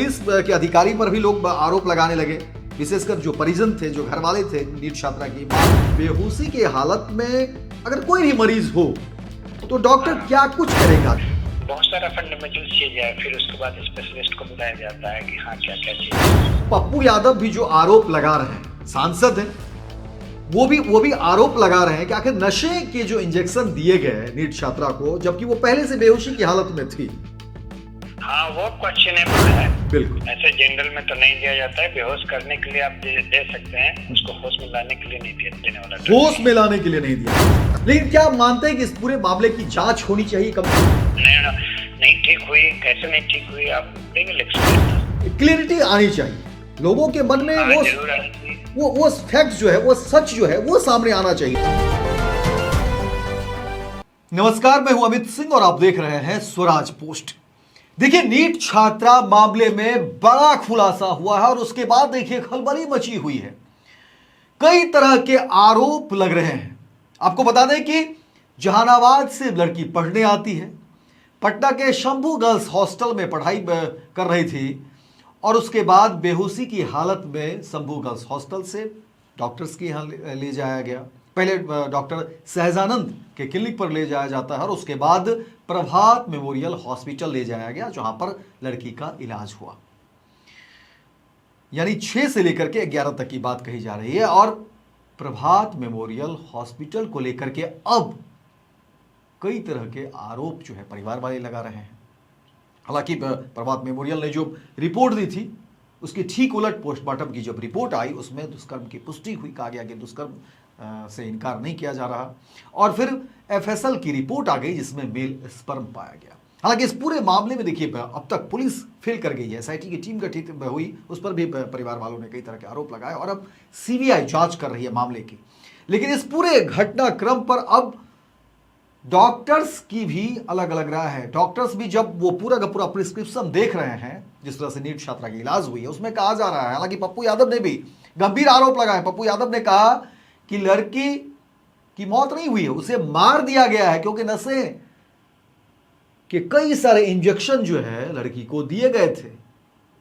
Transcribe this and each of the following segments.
Police के अधिकारी पर भी लोग आरोप लगाने लगे, विशेषकर जो परिजन थे, जो घर वाले थे नीट छात्रा की। बेहोशी की हालत में अगर कोई भी मरीज हो तो डॉक्टर क्या कुछ करेगा? बहुत सारा फंडामेंटल चीज है, फिर उसके बाद स्पेशलिस्ट को बुलाया जाता है कि हाँ क्या क्या चीज। पप्पू यादव भी जो आरोप लगा रहे हैं, सांसद हैं, वो भी आरोप लगा रहे हैं कि आखिर नशे के जो इंजेक्शन दिए गए नीट छात्रा को, जबकि वो पहले से बेहोशी की हालत में थी। हाँ, वो क्वेश्चनेबल है। बिल्कुल, ऐसे जनरल में तो नहीं दिया जाता है। बेहोश करने के लिए आप दे सकते हैं, उसको होश में लाने के लिए नहीं देने वाला। होश में लाने के लिए नहीं दिया। लेकिन क्या आप मानते हैं कि इस पूरे मामले की जांच होनी चाहिए? कम नहीं ठीक हुई, कैसे नहीं ठीक हुई, आप लीगल एक्सपर्ट, क्लियरिटी आनी चाहिए लोगों के मन में। वो फैक्ट जो है, वो सच जो है, वो सामने आना चाहिए। नमस्कार, मैं हूं अमित सिंह और आप देख रहे हैं स्वराज पोस्ट। देखिए, नीट छात्रा मामले में बड़ा खुलासा हुआ है और उसके बाद देखिए खलबली मची हुई है। कई तरह के आरोप लग रहे हैं। आपको बता दें कि जहानाबाद से लड़की पढ़ने आती है, पटना के शंभू गर्ल्स हॉस्टल में पढ़ाई कर रही थी और उसके बाद बेहोशी की हालत में शंभू गर्ल्स हॉस्टल से डॉक्टर्स के यहाँ ले जाया गया। पहले डॉक्टर सहजानंद के क्लिनिक पर ले जाया जाता है और उसके बाद प्रभात मेमोरियल हॉस्पिटल ले जाया गया, जहां पर लड़की का इलाज हुआ। यानी 6 से लेकर के 11 तक की बात कही जा रही है। और प्रभात मेमोरियल हॉस्पिटल को लेकर के अब कई तरह के आरोप जो है परिवार वाले लगा रहे हैं। हालांकि प्रभात मेमोरियल ने जो रिपोर्ट दी थी, उसकी ठीक उलट पोस्टमार्टम की जब रिपोर्ट आई, उसमें दुष्कर्म की पुष्टि हुई। कहा गया कि दुष्कर्म से इनकार नहीं किया जा रहा। और फिर एफएसएल की रिपोर्ट आ गई, जिसमें मेल स्पर्म पाया गया। हालांकि इस पूरे मामले में देखिए अब तक पुलिस फेल कर गई है। एसआईटी की टीम गठित हुई, उस पर भी परिवार वालों ने कई तरह के आरोप लगाए और अब सीबीआई जांच कर रही है मामले की। लेकिन इस पूरे घटनाक्रम पर अब डॉक्टर्स की भी अलग अलग राय है। डॉक्टर्स भी जब वो पूरा का पूरा प्रिस्क्रिप्शन देख रहे हैं, जिस तरह से नीट छात्रा की इलाज हुई है, उसमें कहा जा रहा है, हालांकि पप्पू यादव ने भी गंभीर आरोप लगाए। पप्पू यादव ने कहा कि लड़की की मौत नहीं हुई है, उसे मार दिया गया है, क्योंकि नशे के कई सारे इंजेक्शन जो है लड़की को दिए गए थे।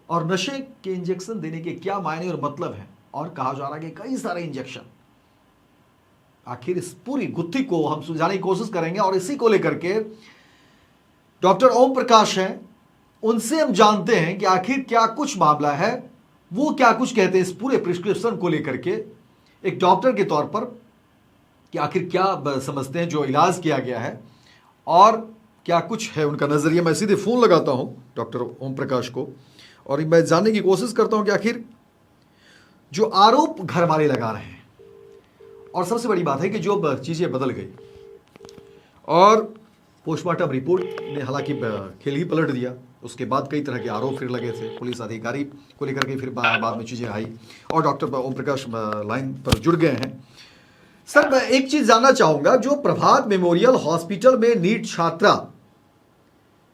और नशे के इंजेक्शन देने के क्या मायने और मतलब है, और कहा जा रहा है कि कई सारे इंजेक्शन। आखिर इस पूरी गुत्थी को हम सुलझाने की कोशिश करेंगे और इसी को लेकर के डॉक्टर ओम प्रकाश हैं, उनसे हम जानते हैं कि आखिर क्या कुछ मामला है, वो क्या कुछ कहते हैं इस पूरे प्रिस्क्रिप्शन को लेकर के एक डॉक्टर के तौर पर, कि आखिर क्या समझते हैं जो इलाज किया गया है और क्या कुछ है उनका नजरिया। मैं सीधे फोन लगाता हूं डॉक्टर ओम प्रकाश को और मैं जानने की कोशिश करता हूं कि आखिर जो आरोप घर वाले लगा रहे हैं, और सबसे बड़ी बात है कि जो चीजें बदल गई और पोस्टमार्टम रिपोर्ट ने हालांकि खेल ही पलट दिया। उसके बाद कई तरह के आरोप फिर लगे थे पुलिस अधिकारी को लेकर के, फिर बाद में चीजें आई और डॉक्टर ओम प्रकाश लाइन पर जुड़ गए हैं। सर, मैं एक चीज जानना चाहूंगा, जो प्रभात मेमोरियल हॉस्पिटल में नीट छात्रा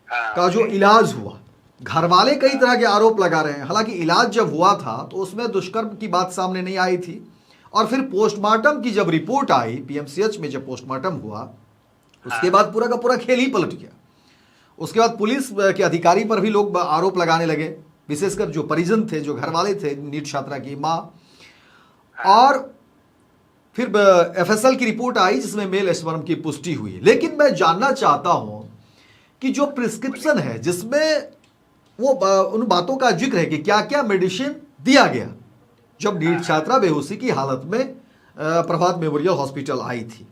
का जो इलाज हुआ, घर वाले कई तरह के आरोप लगा रहे हैं। हालांकि इलाज जब हुआ था तो उसमें दुष्कर्म की बात सामने नहीं आई थी, और फिर पोस्टमार्टम की जब रिपोर्ट आई, पीएमसीएच में जब पोस्टमार्टम हुआ, उसके बाद पूरा का पूरा खेल ही पलट गया। उसके बाद पुलिस के अधिकारी पर भी लोग आरोप लगाने लगे, विशेषकर जो परिजन थे, जो घर वाले थे नीट छात्रा की माँ। और फिर एफएसएल की रिपोर्ट आई, जिसमें मेल स्पर्म की पुष्टि हुई। लेकिन मैं जानना चाहता हूं कि जो प्रिस्क्रिप्शन है, जिसमें वो उन बातों का जिक्र है कि क्या क्या मेडिसिन दिया गया जब नीट छात्रा बेहोशी की हालत में प्रभात मेमोरियल हॉस्पिटल आई थी।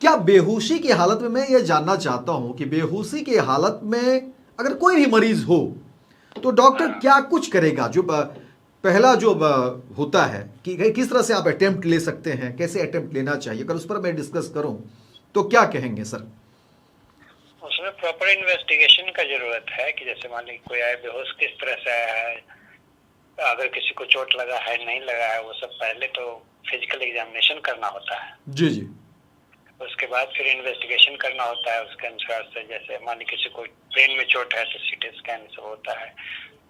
क्या बेहोशी की हालत में, मैं ये जानना चाहता हूं कि बेहोशी की हालत में अगर कोई भी मरीज हो तो डॉक्टर क्या कुछ करेगा? जो पहला जो होता है कि किस तरह से आप अटेम्प्ट ले सकते हैं, कैसे अटेम्प्ट लेना चाहिए, अगर उस पर मैं डिस्कस करूं तो क्या कहेंगे सर? उसमें प्रॉपर इन्वेस्टिगेशन का जरूरत है कि जैसे मान लीजिए कोई आए बेहोश, किस तरह से आया है, अगर किसी को चोट लगा है नहीं लगा है, वो सब पहले तो फिजिकल एग्जामिनेशन करना होता है। जी जी। उसके बाद फिर इन्वेस्टिगेशन करना होता है उसके अनुसार से। जैसे मान लीजिए किसी को ब्रेन में चोट है तो सीटी स्कैन सब होता है।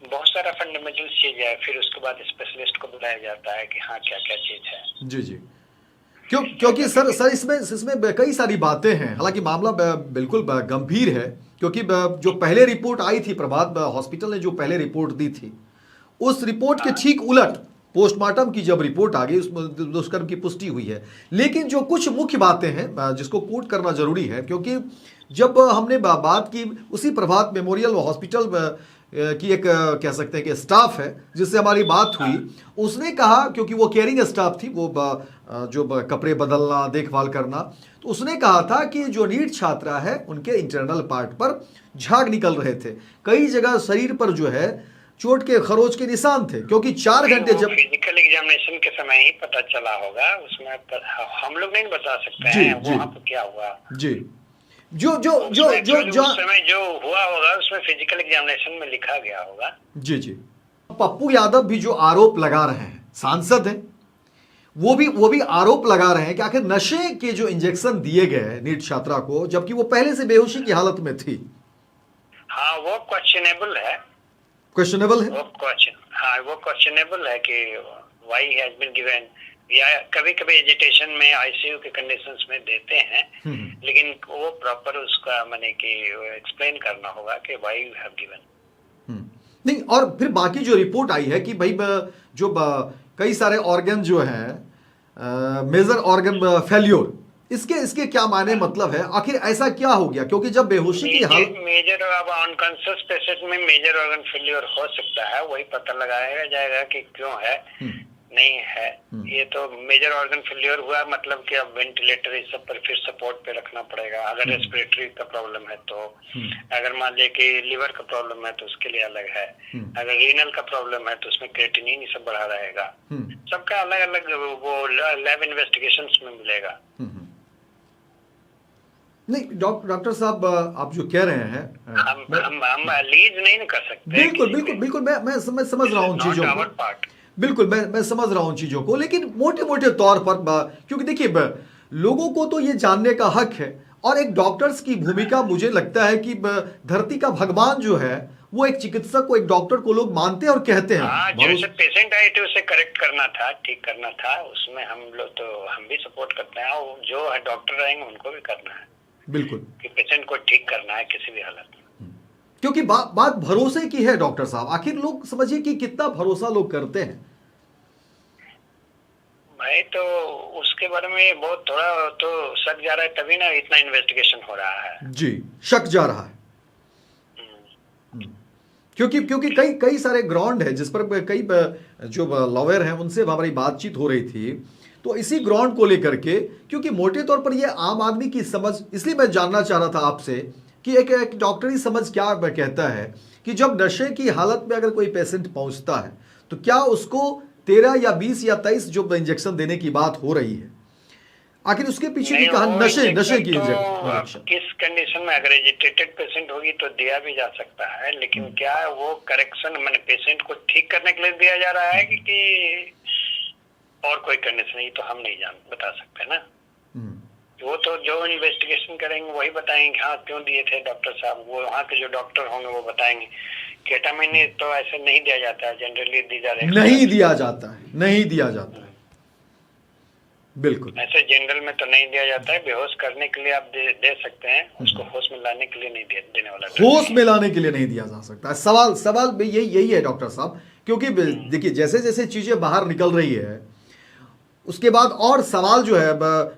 बहुत सारा फंडामेंटल चीज है, फिर उसके बाद स्पेशलिस्ट को बुलाया जाता है कि हाँ क्या क्या चीज है। जी जी। क्योंकि सर इसमें कई सारी बातें हैं। हालांकि मामला बिल्कुल गंभीर है, क्योंकि जो पहले रिपोर्ट आई थी, प्रभात हॉस्पिटल ने जो पहले रिपोर्ट दी थी, उस रिपोर्ट के ठीक उलट पोस्टमार्टम की जब रिपोर्ट आ गई उसमें दुष्कर्म की पुष्टि हुई है। लेकिन जो कुछ मुख्य बातें हैं जिसको कोट करना जरूरी है, क्योंकि जब हमने बात की उसी प्रभात मेमोरियल हॉस्पिटल की एक कह सकते हैं कि स्टाफ है जिससे हमारी बात हुई, उसने कहा, क्योंकि वो केयरिंग स्टाफ थी, वो जो कपड़े बदलना, देखभाल करना, तो उसने कहा था कि जो नीट छात्रा है उनके इंटरनल पार्ट पर झाग निकल रहे थे, कई जगह शरीर पर जो है चोट के खरोच के निशान थे, क्योंकि 4 घंटे जब फिजिकल एग्जामिनेशन के समय ही पता चला होगा, उसमें हम लोग नहीं बता सकते जी, हैं जी, वहाँ पर क्या हुआ। जी, जो जो जो जो जो उस समय जो हुआ होगा उसमें फिजिकल एग्जामिनेशन में लिखा गया होगा। जी जी। पप्पू यादव भी जो आरोप लगा रहे हैं, सांसद हैं, वो भी आरोप लगा रहे हैं कि आखिर नशे के जो इंजेक्शन दिए गए नीट छात्रा को, जबकि वो पहले से बेहोशी की हालत में थी। हाँ, वो क्वेश्चनेबल है, क्वेश्चनेबल है, वो क्वेश्चनेबल है कि व्हाई हैज बीन गिवन, या कभी कभी एजिटेशन में आईसीयू के कंडीशंस में देते हैं, लेकिन वो प्रॉपर उसका माने कि एक्सप्लेन करना होगा कि व्हाई यू हैव गिवन। नहीं, और फिर बाकी जो रिपोर्ट आई है कि भाई जो कई सारे ऑर्गन जो है मेजर ऑर्गन फेल्योर, इसके क्या माने मतलब है, आखिर ऐसा क्या हो गया? क्योंकि जब बेहोशी की हालत मेजर अब अनकॉन्शियस पेशेंट में मेजर ऑर्गन फेल्योर हो सकता है, वही पता लगाया जाएगा कि क्यों है नहीं है। ये तो मेजर ऑर्गन फेल्योर हुआ मतलब कि अब वेंटिलेटर इस सब पर फिर सपोर्ट पे रखना पड़ेगा। अगर रेस्पिरेटरी का प्रॉब्लम है तो, अगर मान ले कि लिवर का प्रॉब्लम है तो उसके लिए अलग है, अगर रीनल का प्रॉब्लम है तो उसमें क्रेटिनिन सब बढ़ा रहेगा। सबका अलग अलग वो लैब इन्वेस्टिगेशंस में मिलेगा। नहीं डॉक्टर साहब, आप जो कह रहे हैं हम लीज नहीं कर सकते। बिल्कुल मैं समझ रहा हूँ चीजों को, बिल्कुल मैं समझ रहा हूँ चीजों को, लेकिन मोटे मोटे तौर पर क्योंकि देखिए लोगों को तो ये जानने का हक है, और एक डॉक्टर्स की भूमिका मुझे लगता है कि धरती का भगवान जो है वो एक चिकित्सक को, एक डॉक्टर को लोग मानते हैं और कहते हैं। जैसे पेशेंट आए थे उसे करेक्ट करना था, ठीक करना था, उसमें हम लोग तो हम भी सपोर्ट करते हैं, और जो है डॉक्टर रहेंगे उनको भी करना है, बिल्कुल, कि पेशेंट को ठीक करना है किसी भी हालत में। क्योंकि बात भरोसे की है डॉक्टर साहब, आखिर लोग समझिए कि कितना भरोसा लोग करते हैं भाई, तो उसके बारे में बहुत थोड़ा तो शक जा रहा है, तभी ना इतना इन्वेस्टिगेशन हो रहा है। जी, शक जा रहा है, क्योंकि कई सारे ग्राउंड है जिस पर कई जो लॉयर हैं उनसे हमारी बातचीत हो रही थी, तो इसी ग्राउंड को लेकर के, क्योंकि मोटे तौर पर ये आम आदमी की समझ, इसलिए मैं जानना चाह रहा था आपसे कि एक डॉक्टरी समझ क्या कहता है कि जब नशे की हालत में अगर कोई पेशेंट पहुंचता है तो क्या उसको 13 या 20 या 23 जो इंजेक्शन देने की बात हो रही है, आखिर उसके पीछे की कहानी नशे की इंजेक्शन किस कंडीशन में, अगर एजिटेटेड पेशेंट होगी तो दिया भी जा सकता है, लेकिन क्या वो करेक्शन मैंने पेशेंट को ठीक करने के लिए दिया जा रहा है कि और कोई कंडीशन नहीं, तो हम नहीं बता सकते ना। वो तो जो इन्वेस्टिगेशन करेंगे वही बताएंगे, हाँ क्यों दिए थे डॉक्टर साहब, वो वहाँ के जो डॉक्टर होंगे वो बताएंगे। केटामिन तो ऐसे नहीं दिया जाता है, जनरली नहीं दिया जाता है, बिल्कुल ऐसे जनरल में तो नहीं दिया जाता है। बेहोश करने के लिए आप दे सकते हैं, उसको होश में लाने के लिए नहीं देने वाला, होश में लाने के लिए नहीं दिया जा सकता। सवाल यही है डॉक्टर साहब, क्योंकि देखिए जैसे जैसे चीजें बाहर निकल रही है उसके बाद और सवाल जो है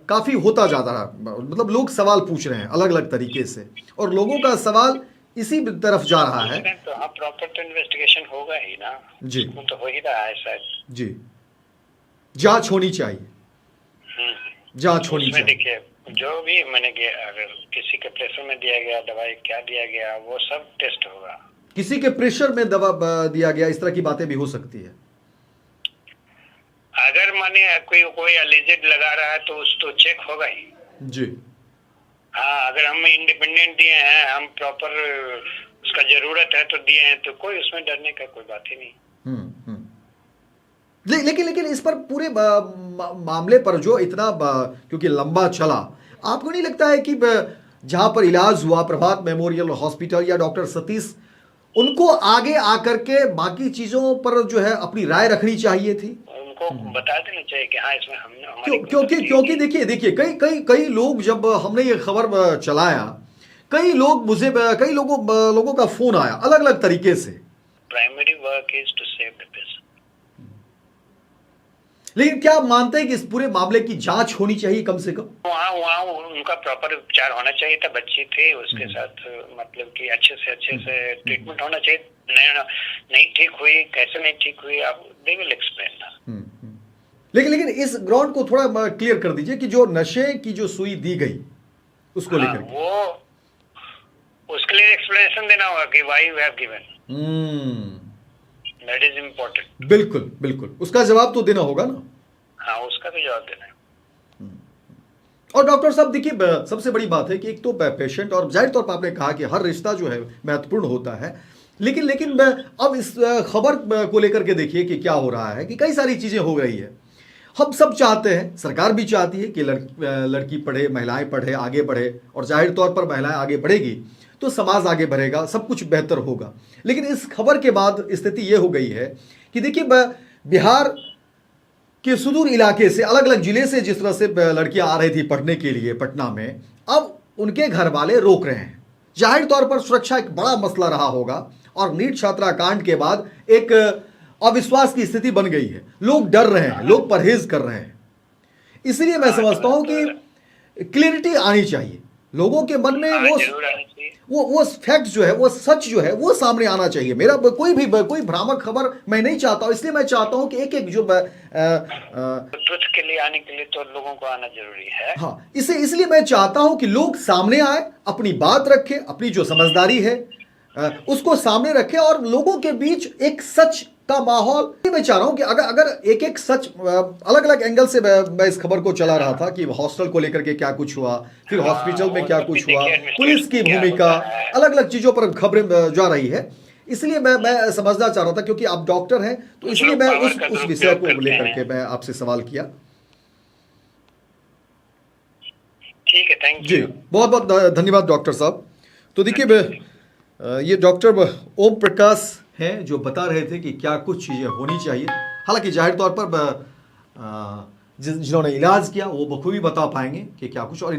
काफी होता जाता है, मतलब लोग सवाल पूछ रहे हैं अलग अलग तरीके से, और लोगों का सवाल इसी तरफ जा रहा है। तो हाँ, प्रॉपर तो इन्वेस्टिगेशन होगा ही ना जी, तो हो ही रहा है शायद जी, जांच होनी चाहिए, जांच होनी चाहिए। देखिए जो भी मैंने अगर किसी के प्रेशर में दिया गया दवाई, क्या दिया गया, वो सब टेस्ट होगा। किसी के प्रेशर में दवा दिया गया, इस तरह की बातें भी हो सकती है। अगर माने कोई एलिजेड लगा रहा है तो उस तो चेक होगा ही जी। हाँ, अगर हम इंडिपेंडेंट दिए हैं, हम प्रॉपर उसका जरूरत है तो दिए हैं, तो कोई उसमें डरने का कोई बात ही नहीं। लेकिन इस पर पूरे मामले पर जो इतना क्योंकि लंबा चला, आपको नहीं लगता है कि जहां पर इलाज हुआ प्रभात मेमोरियल हॉस्पिटल या डॉक्टर सतीश, उनको आगे आकर के बाकी चीजों पर जो है अपनी राय रखनी चाहिए थी? उनको उसको बता देना चाहिए कि हाँ इसमें हमने हमारी क्योंकि देखिए कई कई कई लोग, जब हमने ये खबर चलाया, कई लोगों का फोन आया अलग अलग तरीके से। Primary work is to save the patient. लेकिन क्या आप मानते हैं कि इस पूरे मामले की जांच होनी चाहिए कम से कम? वहाँ उनका प्रॉपर उपचार होना चाहिए था। बच्ची थी, उसके साथ मतलब कि अच्छे से ट्रीटमेंट होना चाहिए। नहीं ठीक हुई, कैसे नहीं ठीक हुई, आप दे विल एक्सप्लेन। लेकिन इस ग्राउंड को थोड़ा क्लियर कर दीजिए कि जो नशे की जो सुई दी गई उसको लेकर वो उसके लिए एक्सप्लेनेशन देना होगा कि why you have given. That is important. बिल्कुल उसका जवाब तो देना होगा ना। हाँ, उसका भी जवाब देना है। और डॉक्टर साहब देखिए, सबसे बड़ी बात है कि एक तो पेशेंट, और जाहिर तौर पर आपने कहा कि हर रिश्ता जो है महत्वपूर्ण होता है, लेकिन अब इस खबर को लेकर के देखिए कि क्या हो रहा है कि कई सारी चीजें हो रही है। हम सब चाहते हैं, सरकार भी चाहती है कि लड़की पढ़े, महिलाएं पढ़े, आगे बढ़े, और जाहिर तौर पर महिलाएं आगे बढ़ेगी तो समाज आगे बढ़ेगा, सब कुछ बेहतर होगा। लेकिन इस खबर के बाद स्थिति यह हो गई है कि देखिए, बिहार के सुदूर इलाके से, अलग अलग जिले से जिस तरह से लड़कियां आ रही थी पढ़ने के लिए पटना में, अब उनके घर वाले रोक रहे हैं। जाहिर तौर पर सुरक्षा एक बड़ा मसला रहा होगा, और नीट छात्रा कांड के बाद एक अविश्वास की स्थिति बन गई है। लोग डर रहे हैं, लोग परहेज कर रहे हैं। इसलिए मैं समझता हूं कि क्लियरिटी आनी चाहिए लोगों के मन में। वो फैक्ट जो है, वो सच जो है, वो सामने आना चाहिए। मेरा कोई भ्रामक खबर मैं नहीं चाहता हूं। इसलिए मैं चाहता हूं कि एक जो ट्रुथ के लिए आने के लिए तो लोगों को आना जरूरी है। हाँ, इसलिए मैं चाहता हूं कि लोग सामने आए, अपनी बात रखें, अपनी जो समझदारी है उसको सामने रखें, और लोगों के बीच एक सच का माहौल। मैं चाह रहा हूं कि अगर एक सच अलग अलग एंगल से मैं इस खबर को चला रहा था कि हॉस्टल को लेकर के क्या कुछ हुआ, फिर हॉस्पिटल में क्या कुछ हुआ, पुलिस की भूमिका, अलग अलग चीजों पर खबरें जा रही है। इसलिए मैं समझना चाह रहा था, क्योंकि आप डॉक्टर हैं, तो इसलिए मैं उस विषय को लेकर के मैं आपसे सवाल किया। ठीक है, थैंक यू जी, बहुत बहुत धन्यवाद डॉक्टर साहब। तो देखिए, ये डॉक्टर ओम प्रकाश हैं जो बता रहे थे कि क्या कुछ चीज़ें होनी चाहिए। हालांकि जाहिर तौर पर जिन्होंने इलाज किया वो बखूबी बता पाएंगे कि क्या कुछ। और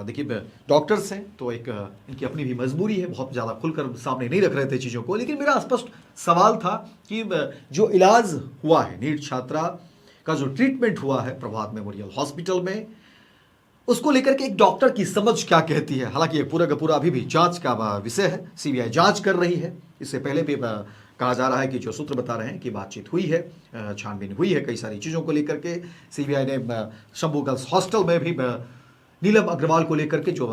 देखिए, डॉक्टर्स हैं तो एक इनकी अपनी भी मजबूरी है, बहुत ज़्यादा खुलकर सामने नहीं रख रहे थे चीज़ों को। लेकिन मेरा स्पष्ट सवाल था कि जो इलाज हुआ है, नीट छात्रा का जो ट्रीटमेंट हुआ है प्रभात मेमोरियल हॉस्पिटल में, उसको लेकर के एक डॉक्टर की समझ क्या कहती है। हालांकि ये पूरा का पूरा अभी भी जांच का विषय है, सीबीआई जांच कर रही है। इससे पहले भी कहा जा रहा है कि जो सूत्र बता रहे हैं कि बातचीत हुई है, छानबीन हुई है कई सारी चीज़ों को लेकर के। सीबीआई ने शंभू गर्ल्स हॉस्टल में भी नीलम अग्रवाल को लेकर के, जो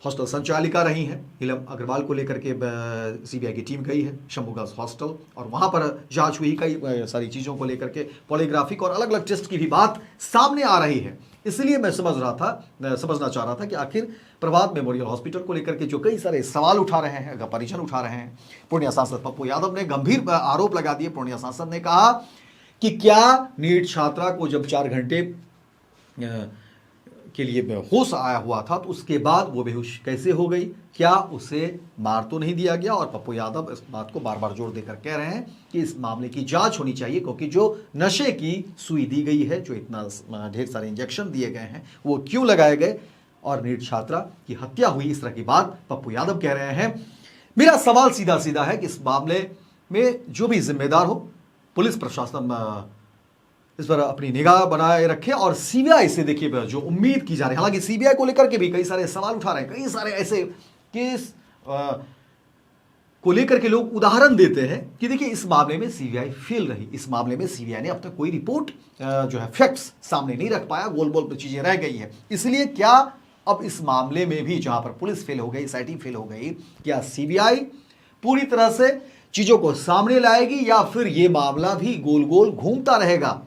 हॉस्टल संचालिका रही हैं, नीलम अग्रवाल को लेकर के सीबीआई की टीम गई है शंभू गर्ल्स हॉस्टल, और वहाँ पर जाँच हुई कई सारी चीज़ों को लेकर के। पॉलीग्राफिक और अलग अलग टेस्ट की भी बात सामने आ रही है। इसलिए मैं समझना चाह रहा था कि आखिर प्रभात मेमोरियल हॉस्पिटल को लेकर के जो कई सारे सवाल उठा रहे हैं, परिजन उठा रहे हैं। पूर्णिया सांसद पप्पू यादव ने गंभीर आरोप लगा दिए। पूर्णिया सांसद ने कहा कि क्या नीट छात्रा को जब 4 घंटे के लिए होश आया हुआ था तो उसके बाद वो बेहोश कैसे हो गई, क्या उसे मार तो नहीं दिया गया। और पप्पू यादव इस बात को बार बार जोर देकर कह रहे हैं कि इस मामले की जांच होनी चाहिए, क्योंकि जो नशे की सुई दी गई है, जो इतना ढेर सारे इंजेक्शन दिए गए हैं, वो क्यों लगाए गए, और नीट छात्रा की हत्या हुई, इस तरह की बात पप्पू यादव कह रहे हैं। मेरा सवाल सीधा सीधा है कि इस मामले में जो भी जिम्मेदार हो, पुलिस प्रशासन इस पर अपनी निगाह बनाए रखे, और सीबीआई से देखिए जो उम्मीद की जा रही है। हालांकि सीबीआई को लेकर के भी कई सारे सवाल उठा रहे हैं, कई सारे ऐसे केस को लेकर के लोग उदाहरण देते हैं कि देखिए इस मामले में सीबीआई फेल रही, इस मामले में सीबीआई ने अब तक कोई रिपोर्ट जो है फैक्ट्स सामने नहीं रख पाया, गोल गोल पर चीजें रह गई है। इसलिए क्या अब इस मामले में भी जहां पर पुलिस फेल हो गई, एसआईटी फेल हो गई, क्या सीबीआई पूरी तरह से चीजों को सामने लाएगी, या फिर यह मामला भी गोल गोल घूमता रहेगा।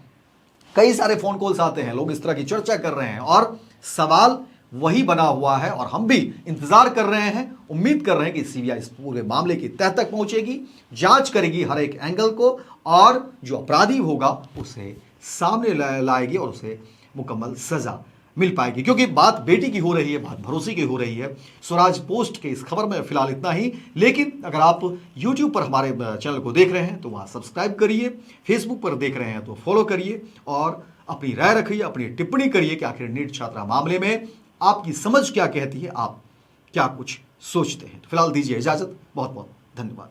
कई सारे फोन कॉल्स आते हैं, लोग इस तरह की चर्चा कर रहे हैं, और सवाल वही बना हुआ है। और हम भी इंतजार कर रहे हैं, उम्मीद कर रहे हैं कि सीबीआई इस पूरे मामले की तह तक पहुंचेगी, जांच करेगी हर एक एंगल को, और जो अपराधी होगा उसे सामने लाएगी और उसे मुकम्मल सजा मिल पाएगी, क्योंकि बात बेटी की हो रही है, बात भरोसे की हो रही है। स्वराज पोस्ट के इस खबर में फिलहाल इतना ही। लेकिन अगर आप YouTube पर हमारे चैनल को देख रहे हैं तो वहाँ सब्सक्राइब करिए, फेसबुक पर देख रहे हैं तो फॉलो करिए और अपनी राय रखिए, अपनी टिप्पणी करिए कि आखिर नीट छात्रा मामले में आपकी समझ क्या कहती है, आप क्या कुछ सोचते हैं। तो फिलहाल दीजिए इजाजत, बहुत बहुत धन्यवाद।